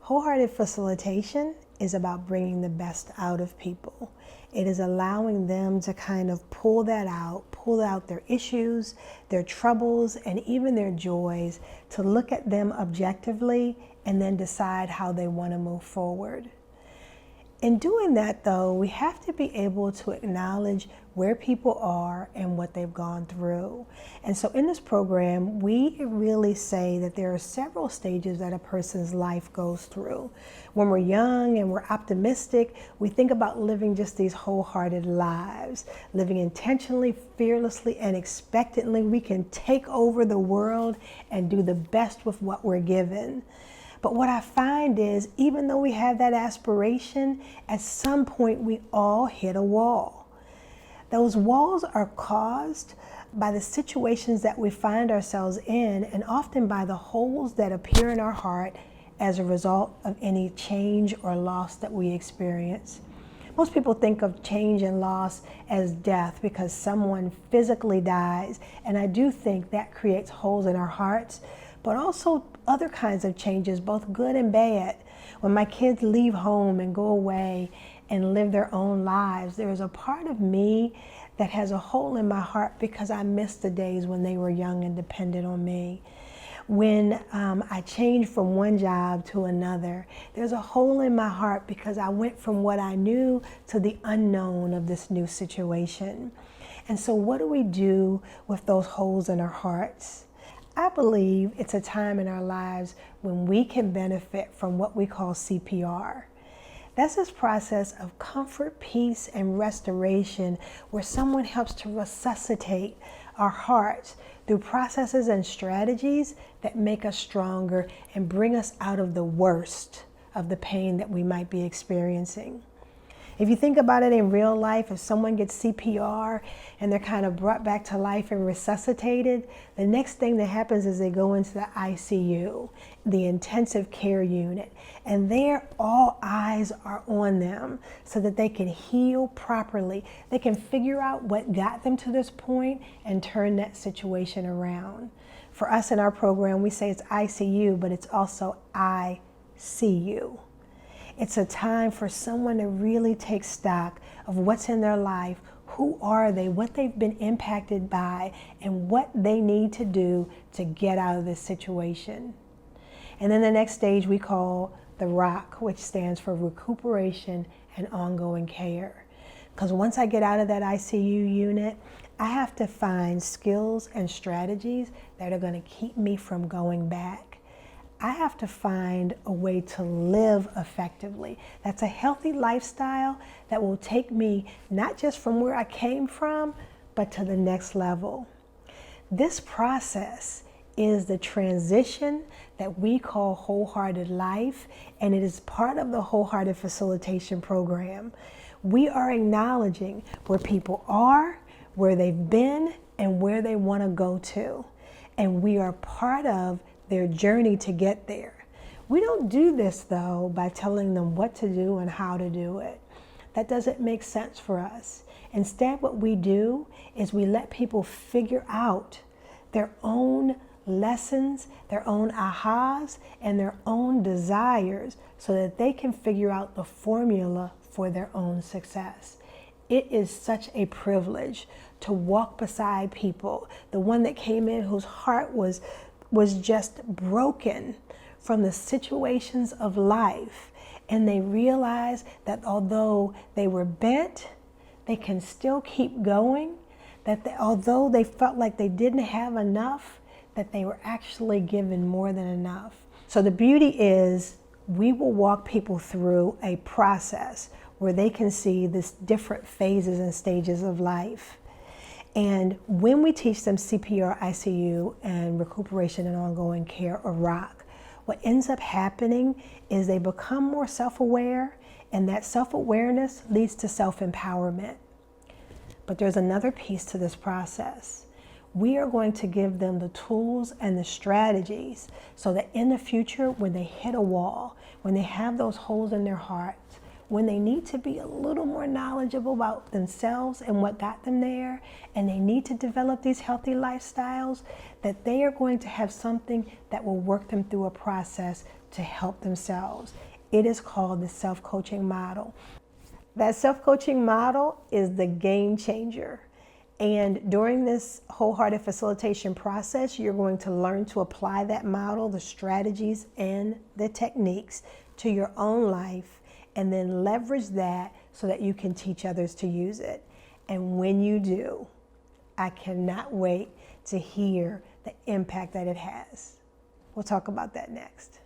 Wholehearted facilitation is about bringing the best out of people. It is allowing them to kind of pull out their issues, their troubles, and even their joys, to look at them objectively and then decide how they want to move forward. In doing that, though, we have to be able to acknowledge where people are and what they've gone through. And so in this program, we really say that there are several stages that a person's life goes through. When we're young and we're optimistic, we think about living just these wholehearted lives, living intentionally, fearlessly, and expectantly. We can take over the world and do the best with what we're given. But what I find is, even though we have that aspiration, at some point we all hit a wall. Those walls are caused by the situations that we find ourselves in, and often by the holes that appear in our heart as a result of any change or loss that we experience. Most people think of change and loss as death because someone physically dies, and I do think that creates holes in our hearts, but also other kinds of changes, both good and bad. When my kids leave home and go away and live their own lives, there is a part of me that has a hole in my heart because I miss the days when they were young and dependent on me. When I changed from one job to another, there's a hole in my heart because I went from what I knew to the unknown of this new situation. And so what do we do with those holes in our hearts? I believe it's a time in our lives when we can benefit from what we call CPR. That's this process of comfort, peace, and restoration where someone helps to resuscitate our hearts through processes and strategies that make us stronger and bring us out of the worst of the pain that we might be experiencing. If you think about it in real life, if someone gets CPR and they're kind of brought back to life and resuscitated, the next thing that happens is they go into the ICU, the intensive care unit, and there all eyes are on them so that they can heal properly. They can figure out what got them to this point and turn that situation around. For us in our program, we say it's ICU, but it's also I see you. It's a time for someone to really take stock of what's in their life, who are they, what they've been impacted by, and what they need to do to get out of this situation. And then the next stage we call the ROC, which stands for recuperation and ongoing care. Because once I get out of that ICU unit, I have to find skills and strategies that are going to keep me from going back. I have to find a way to live effectively. That's a healthy lifestyle that will take me not just from where I came from, but to the next level. This process is the transition that we call Wholehearted Life, and it is part of the Wholehearted Facilitation program. We are acknowledging where people are, where they've been, and where they want to go to. And we are part of their journey to get there. We don't do this, though, by telling them what to do and how to do it. That doesn't make sense for us. Instead, what we do is we let people figure out their own lessons, their own ahas, and their own desires so that they can figure out the formula for their own success. It is such a privilege to walk beside people. The one that came in whose heart was just broken from the situations of life, and they realized that although they were bent, they can still keep going, that although they felt like they didn't have enough, that they were actually given more than enough. So the beauty is we will walk people through a process where they can see these different phases and stages of life. And when we teach them CPR, ICU, and recuperation and ongoing care, or ROC, what ends up happening is they become more self-aware, and that self-awareness leads to self-empowerment. But there's another piece to this process. We are going to give them the tools and the strategies so that in the future, when they hit a wall, when they have those holes in their hearts, when they need to be a little more knowledgeable about themselves and what got them there, and they need to develop these healthy lifestyles, that they are going to have something that will work them through a process to help themselves. It is called the self-coaching model. That self-coaching model is the game changer. And during this wholehearted facilitation process, you're going to learn to apply that model, the strategies and the techniques to your own life, and then leverage that so that you can teach others to use it. And when you do, I cannot wait to hear the impact that it has. We'll talk about that next.